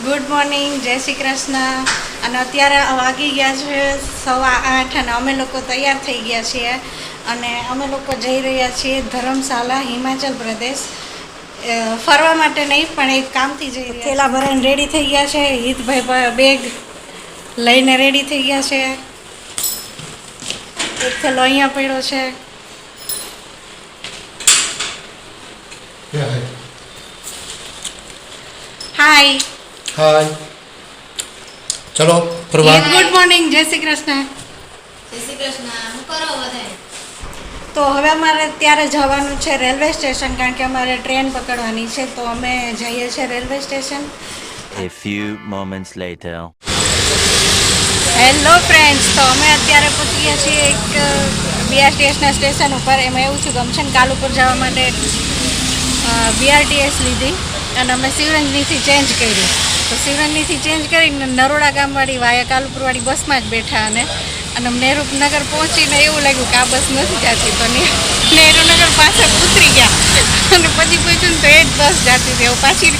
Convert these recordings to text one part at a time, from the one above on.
Good morning, જય શ્રી કૃષ્ણ. અને અત્યારે વાગી ગયા છે 8:15 અને અમે લોકો તૈયાર થઈ ગયા છીએ અને અમે લોકો જઈ રહ્યા છીએ ધર્મશાલા, હિમાચલ પ્રદેશ. ફરવા માટે નહીં પણ એક કામથી જઈ રહ્યા. થેલા ભરાઈને રેડી થઈ ગયા છે. હિતભાઈ બેગ લઈને રેડી થઈ ગયા છે. એક થેલો અહીંયા પડ્યો છે. હાય હાય, ચલો ફરવા. ગુડ મોર્નિંગ, જય શ્રી કૃષ્ણ. જય શ્રી કૃષ્ણ. હું કરો બધાય? તો હવે અમારે ત્યારે જવાનું છે રેલવે સ્ટેશન, કારણ કે અમારે ટ્રેન પકડવાની છે. તો અમે જઈએ છીએ railway station. A few moments later. Hello friends, તો અમે અત્યારે પહોંચી ગયા છીએ એક બીઆરટીએસના સ્ટેશન ઉપર. એમાં એવું છે કે અમે છે ને કાલુપુર જવા માટે બીઆરટીએસ લીધી અને અમે શિવરંજનીથી ચેન્જ કરી. તો શિવરંજનીથી ચેન્જ કરીને નરોડા ગામવાળી વાયા કાલુપુરવાળી બસમાં જ બેઠા અને નહેરુનગર પહોંચીને એવું લાગ્યું કે આ બસ નથી જતી. તો નહેરુનગર પાછળ ઉતરી ગયા અને પછી પૂછ્યું ને તો એ જ બસ જતી હતી. પાછી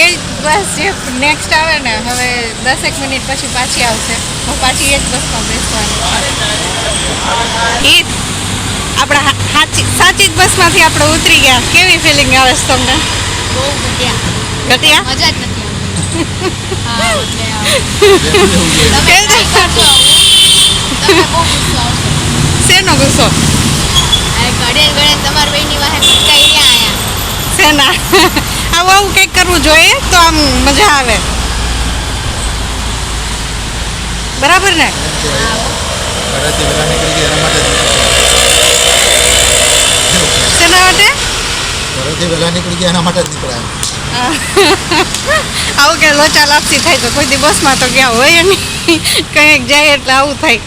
એ જ બસ જે નેક્સ્ટ આવે ને હવે 10 મિનિટ પછી પાછી આવશે. હું પાછી એ જ બસમાં બેસવાની. આપણા સાચી જ બસમાંથી આપણે ઉતરી ગયા. કેવી ફિલિંગ આવે છે તમને? બહુ ઘટિયા મજા જ નથી આવતી. શેનો ગુસ્સો? ઘડે તમારા બેની વાહે પટકાઈ રહ્યા આયા. શેના? આવું કંઈક કરવું જોઈએ તો આમ મજા આવે. બરાબર ને? શેના માટે? ઘરેથી વહેલા નીકળી ગયા એના માટે જ નીકળ્યા. આવું કે લોચા લાપસી થાય તો કોઈ દી બસમાં તો ગયા હોય નહીં. કંઈક જાય એટલે આવું થાય.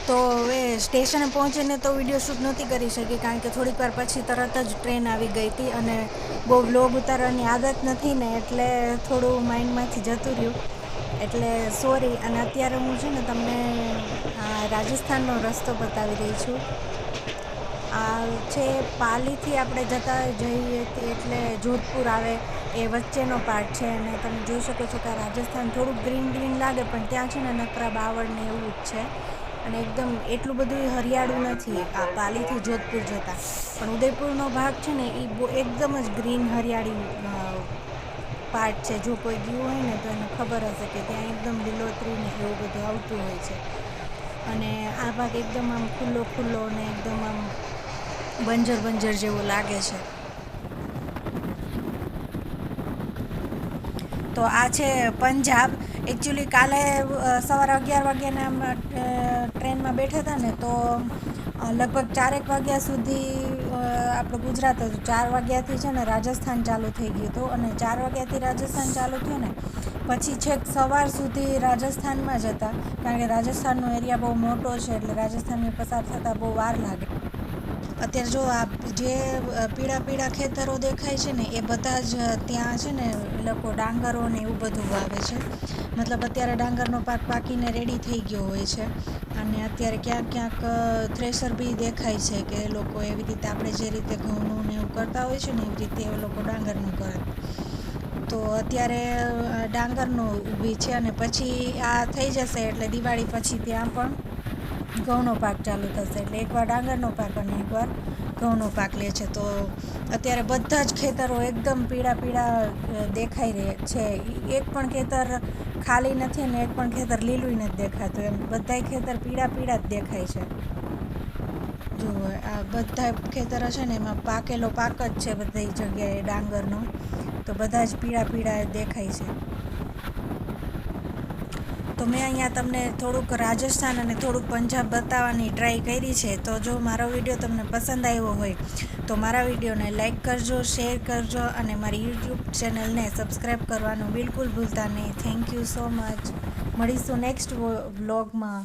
તો હવે સ્ટેશને પહોંચીને તો વિડીયો શૂટ નહોતી કરી શકી, કારણ કે થોડીક વાર પછી તરત જ ટ્રેન આવી ગઈ હતી અને બહુ વ્લોગ ઉતારવાની આદત નથી ને, એટલે થોડું માઇન્ડમાંથી જતું રહ્યું, એટલે સોરી. અને અત્યારે હું છે ને તમને રાજસ્થાનનો રસ્તો બતાવી રહી છું. આ છે પાલીથી આપણે જતા જઈએ એટલે જોધપુર આવે એ વચ્ચેનો પાર્ટ છે. અને તમે જોઈ શકો છો કે રાજસ્થાન થોડુંક ગ્રીન ગ્રીન લાગે પણ ત્યાં છે ને નકરા બાવળ ને એવું જ છે અને એકદમ એટલું બધું હરિયાળું નથી આ પાલીથી જોધપુર જતાં. પણ ઉદયપુરનો ભાગ છે ને એ એકદમ જ ગ્રીન હરિયાળી પાર્ટ છે. જો કોઈ ગયું હોય ને તો એને ખબર હશે કે ત્યાં એકદમ લીલોતરી ને એવું બધું આવતું હોય છે. અને આ ભાગ એકદમ આમ ખુલ્લો ખુલ્લો ને એકદમ આમ બંજર જેવું લાગે છે. તો આ છે પંજાબ. એકચ્યુઅલી કાલે સવારે 11 વાગ્યાના ટ્રેનમાં બેઠા હતા ને, તો લગભગ 4 વાગ્યા સુધી આપણું ગુજરાત હતું. 4 વાગ્યાથી છે ને રાજસ્થાન ચાલુ થઈ ગયું હતું અને 4 વાગ્યાથી રાજસ્થાન ચાલુ થયું ને પછી છેક સવાર સુધી રાજસ્થાનમાં જ હતા, કારણ કે રાજસ્થાનનો એરિયા બહુ મોટો છે એટલે રાજસ્થાનની પસાર થતાં બહુ વાર લાગે. અત્યારે જો આ જે પીળા ખેતરો દેખાય છે ને એ બધા જ ત્યાં છે ને લોકો ડાંગરો ને એવું બધું વાવે છે. મતલબ અત્યારે ડાંગરનો પાક પાકીને રેડી થઈ ગયો હોય છે અને અત્યારે ક્યાંક થ્રેશર બી દેખાય છે કે એ લોકો એવી રીતે આપણે જે રીતે ઘઉંનું ને એવું કરતા હોય છે ને એવી રીતે એ લોકો ડાંગરનું કરે. તો અત્યારે ડાંગરનો ઊભી છે અને પછી આ થઈ જશે એટલે દિવાળી પછી ત્યાં પણ ઘઉંનો પાક ચાલુ થશે. એટલે એકવાર ડાંગરનો પાક અને એકવાર ઘઉંનો પાક લે છે. તો અત્યારે બધા જ ખેતરો એકદમ પીળા દેખાઈ રહ્યા છે. એક પણ ખેતર ખાલી નથી અને એક પણ ખેતર લીલું નથી દેખાતું. એમ બધાય ખેતર પીળા જ દેખાય છે. જો આ બધા ખેતરો છે ને એમાં પાકેલો પાક જ છે બધી જગ્યાએ ડાંગરનો. તો બધા જ પીળા દેખાય છે. તો મેં અહીંયા તમને થોડુંક રાજસ્થાન અને થોડુંક પંજાબ બતાવવાની ટ્રાય કરી છે. તો જો મારો વિડીયો તમને પસંદ આવ્યો હોય તો મારા વિડીયોને લાઈક કરજો, શેર કરજો અને મારી યુટ્યુબ ચેનલને સબસ્ક્રાઈબ કરવાનું બિલકુલ ભૂલતા નહીં. Thank you so much. મળીશું નેક્સ્ટ વ્લોગમાં.